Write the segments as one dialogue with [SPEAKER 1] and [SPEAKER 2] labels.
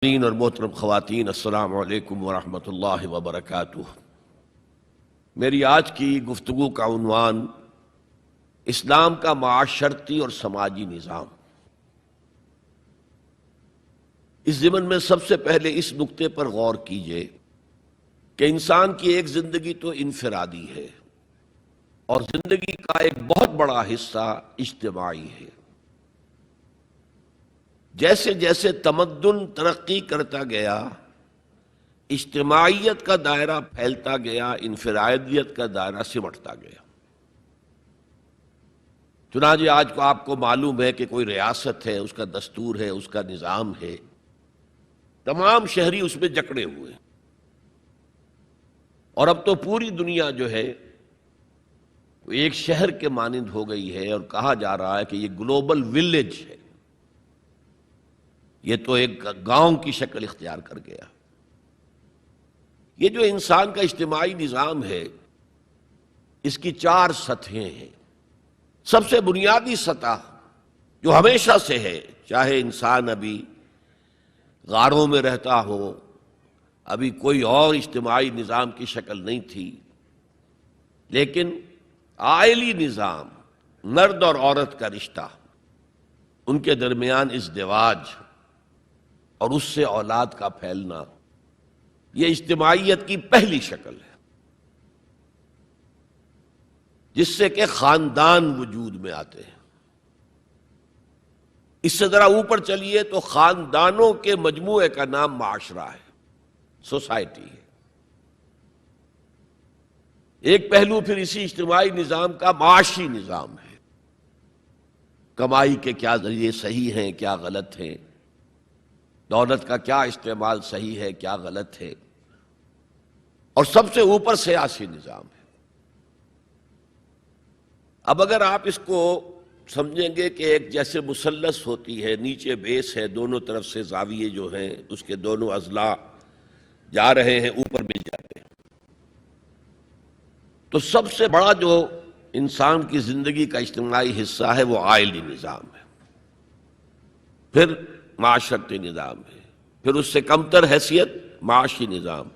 [SPEAKER 1] اور محترم خواتین، السلام علیکم ورحمۃ اللہ وبرکاتہ۔ میری آج کی گفتگو کا عنوان اسلام کا معاشرتی اور سماجی نظام۔ اس ضمن میں سب سے پہلے اس نقطے پر غور کیجئے کہ انسان کی ایک زندگی تو انفرادی ہے اور زندگی کا ایک بہت بڑا حصہ اجتماعی ہے۔ جیسے جیسے تمدن ترقی کرتا گیا، اجتماعیت کا دائرہ پھیلتا گیا، انفرادیت کا دائرہ سمٹتا گیا۔ چنانچہ آج کو آپ کو معلوم ہے کہ کوئی ریاست ہے، اس کا دستور ہے، اس کا نظام ہے، تمام شہری اس میں جکڑے ہوئے، اور اب تو پوری دنیا جو ہے وہ ایک شہر کے مانند ہو گئی ہے، اور کہا جا رہا ہے کہ یہ گلوبل ولیج ہے، یہ تو ایک گاؤں کی شکل اختیار کر گیا۔ یہ جو انسان کا اجتماعی نظام ہے، اس کی 4 سطحیں ہیں۔ سب سے بنیادی سطح جو ہمیشہ سے ہے، چاہے انسان ابھی غاروں میں رہتا ہو، ابھی کوئی اور اجتماعی نظام کی شکل نہیں تھی، لیکن عائلی نظام، مرد اور عورت کا رشتہ، ان کے درمیان ازدواج اور اس سے اولاد کا پھیلنا، یہ اجتماعیت کی پہلی شکل ہے، جس سے کہ خاندان وجود میں آتے ہیں۔ اس سے ذرا اوپر چلیے تو خاندانوں کے مجموعے کا نام معاشرہ ہے، سوسائٹی ہے۔ ایک پہلو پھر اسی اجتماعی نظام کا معاشی نظام ہے، کمائی کے کیا ذریعے صحیح ہیں، کیا غلط ہیں، دولت کا کیا استعمال صحیح ہے، کیا غلط ہے، اور سب سے اوپر سیاسی نظام ہے۔ اب اگر آپ اس کو سمجھیں گے کہ ایک جیسے مثلث ہوتی ہے، نیچے بیس ہے، دونوں طرف سے زاویے جو ہیں اس کے دونوں اضلاع جا رہے ہیں، اوپر مل جاتے ہیں، تو سب سے بڑا جو انسان کی زندگی کا اجتماعی حصہ ہے وہ عائلی نظام ہے، پھر معاشرتی نظام ہے، پھر اس سے کمتر حیثیت معاشی نظام،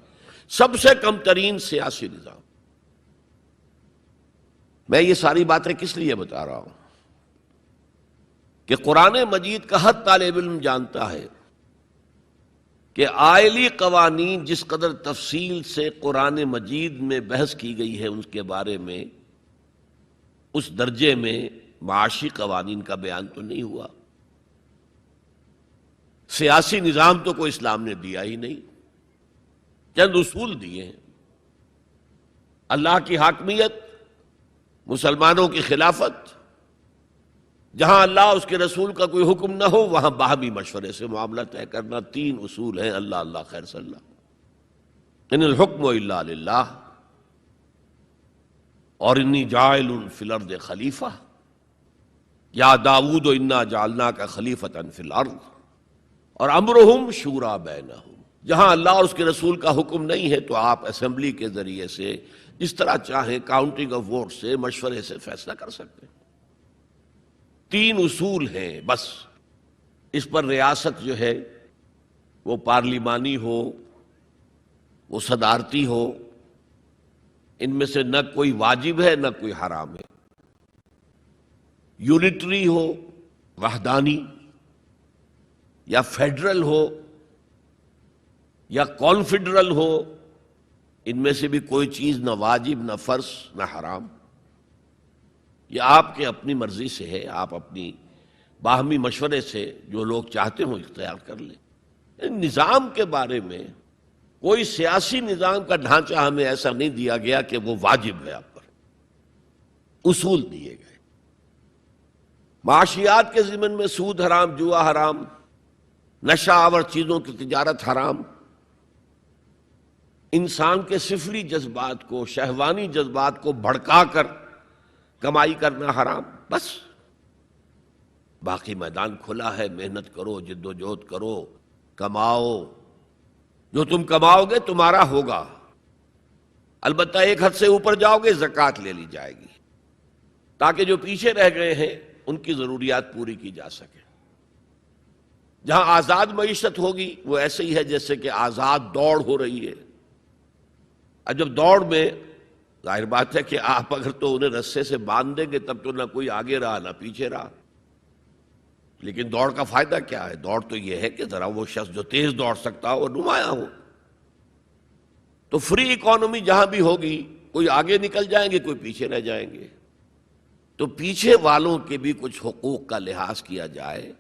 [SPEAKER 1] سب سے کم ترین سیاسی نظام۔ میں یہ ساری باتیں کس لیے بتا رہا ہوں کہ قرآن مجید کا ہر طالب علم جانتا ہے کہ عائلی قوانین جس قدر تفصیل سے قرآن مجید میں بحث کی گئی ہے، ان کے بارے میں اس درجے میں معاشی قوانین کا بیان تو نہیں ہوا۔ سیاسی نظام تو کوئی اسلام نے دیا ہی نہیں، چند اصول دیے ہیں: اللہ کی حاکمیت، مسلمانوں کی خلافت، جہاں اللہ اس کے رسول کا کوئی حکم نہ ہو وہاں باہمی مشورے سے معاملہ طے کرنا۔ 3 اصول ہیں، اللہ اللہ خیر صلی اللہ، ان الحکم الا للہ، اور انی جاعل فی الارض خلیفہ، یا داؤد انا جعلناک خلیفۃ فی الارض، اور امرہم شورا بینہم، جہاں اللہ اور اس کے رسول کا حکم نہیں ہے تو آپ اسمبلی کے ذریعے سے جس طرح چاہیں کاؤنٹنگ آف ووٹ سے، مشورے سے فیصلہ کر سکتے ہیں۔ 3 اصول ہیں بس۔ اس پر ریاست جو ہے وہ پارلیمانی ہو، وہ صدارتی ہو، ان میں سے نہ کوئی واجب ہے نہ کوئی حرام ہے، یونٹری ہو، وحدانی، یا فیڈرل ہو یا کانفیڈرل ہو، ان میں سے بھی کوئی چیز نہ واجب نہ فرض نہ حرام، یہ آپ کے اپنی مرضی سے ہے، آپ اپنی باہمی مشورے سے جو لوگ چاہتے ہوں اختیار کر لیں۔ نظام کے بارے میں کوئی سیاسی نظام کا ڈھانچہ ہمیں ایسا نہیں دیا گیا کہ وہ واجب ہے آپ پر، اصول دیے گئے۔ معاشیات کے ضمن میں سود حرام، جوا حرام، نشہ آور چیزوں کی تجارت حرام، انسان کے سفلی جذبات کو، شہوانی جذبات کو بھڑکا کر کمائی کرنا حرام، بس۔ باقی میدان کھلا ہے، محنت کرو، جد و جہد کرو، کماؤ، جو تم کماؤ گے تمہارا ہوگا، البتہ ایک حد سے اوپر جاؤ گے زکوٰۃ لے لی جائے گی، تاکہ جو پیچھے رہ گئے ہیں ان کی ضروریات پوری کی جا سکے۔ جہاں آزاد معیشت ہوگی وہ ایسے ہی ہے جیسے کہ آزاد دوڑ ہو رہی ہے. اب جب دوڑ میں ظاہر بات ہے کہ آپ اگر تو انہیں رسے سے باندھ دیں گے تب تو نہ کوئی آگے رہا نہ پیچھے رہا. لیکن دوڑ کا فائدہ کیا ہے؟ دوڑ تو یہ ہے کہ ذرا وہ شخص جو تیز دوڑ سکتا ہو وہ نمایاں ہو. تو فری اکانومی جہاں بھی ہوگی کوئی آگے نکل جائیں گے کوئی پیچھے رہ جائیں گے. تو پیچھے والوں کے بھی کچھ حقوق کا لحاظ کیا جائے.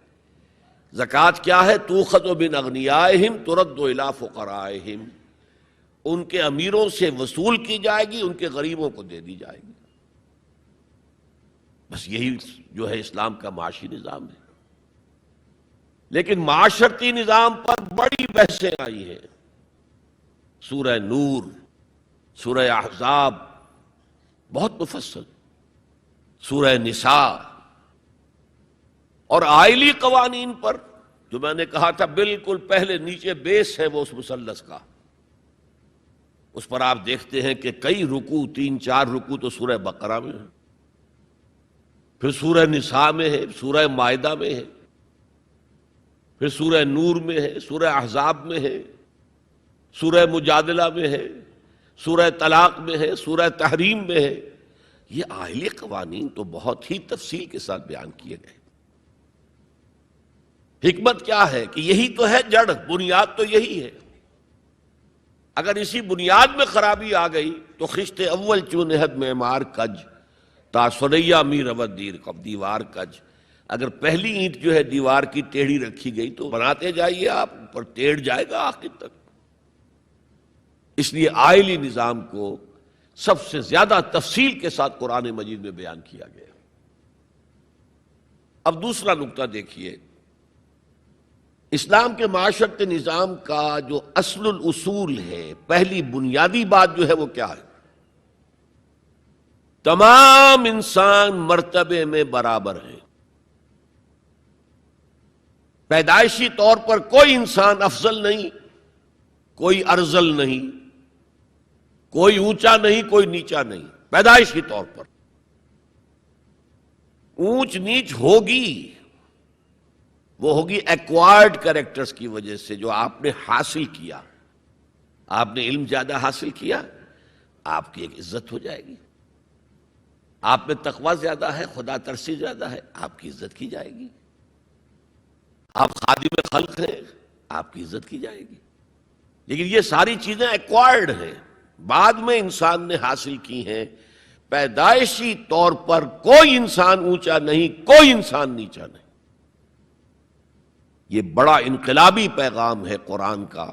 [SPEAKER 1] زکوٰۃ کیا ہے؟ تؤخذ من اغنیائہم ترد الی فقرائہم، ان کے امیروں سے وصول کی جائے گی، ان کے غریبوں کو دے دی جائے گی. بس یہی جو ہے اسلام کا معاشی نظام ہے. لیکن معاشرتی نظام پر بڑی بحثیں آئی ہیں. سورہ نور، سورہ احزاب بہت مفصل، سورہ نساء، اور آئلی قوانین پر جو میں نے کہا تھا بالکل پہلے نیچے بیس ہے وہ اس مثلث کا، اس پر آپ دیکھتے ہیں کہ کئی رکوع، 3-4 رکوع تو سورہ بقرہ میں ہے، پھر سورہ نساء میں ہے، سورہ مائدہ میں ہے، پھر سورہ نور میں ہے، سورہ احزاب میں ہے، سورہ مجادلہ میں ہے، سورہ طلاق میں ہے، سورہ تحریم میں ہے. یہ آئلی قوانین تو بہت ہی تفصیل کے ساتھ بیان کیے گئے. حکمت کیا ہے کہ یہی تو ہے جڑ، بنیاد تو یہی ہے. اگر اسی بنیاد میں خرابی آ گئی تو خشت اول چونہد معمار کج تا سریا می رود دیر کب دیوار کج. اگر پہلی اینٹ جو ہے دیوار کی ٹیڑھی رکھی گئی تو بناتے جائیے آپ، پر ٹیڑھ جائے گا آخر تک. اس لیے آئلی نظام کو سب سے زیادہ تفصیل کے ساتھ قرآن مجید میں بیان کیا گیا. اب دوسرا نقطہ دیکھیے، اسلام کے معاشرتی نظام کا جو اصل الاصول ہے، پہلی بنیادی بات جو ہے وہ کیا ہے؟ تمام انسان مرتبے میں برابر ہیں. پیدائشی طور پر کوئی انسان افضل نہیں، کوئی ارذل نہیں، کوئی اونچا نہیں، کوئی نیچا نہیں. پیدائشی طور پر اونچ نیچ ہوگی، وہ ہوگی ایکوائرڈ کریکٹرز کی وجہ سے، جو آپ نے حاصل کیا. آپ نے علم زیادہ حاصل کیا، آپ کی ایک عزت ہو جائے گی. آپ میں تقوی زیادہ ہے، خدا ترسی زیادہ ہے، آپ کی عزت کی جائے گی. آپ خادم خلق ہیں، آپ کی عزت کی جائے گی. لیکن یہ ساری چیزیں ایکوائرڈ ہیں، بعد میں انسان نے حاصل کی ہیں. پیدائشی طور پر کوئی انسان اونچا نہیں، کوئی انسان نیچا نہیں. یہ بڑا انقلابی پیغام ہے قرآن کا.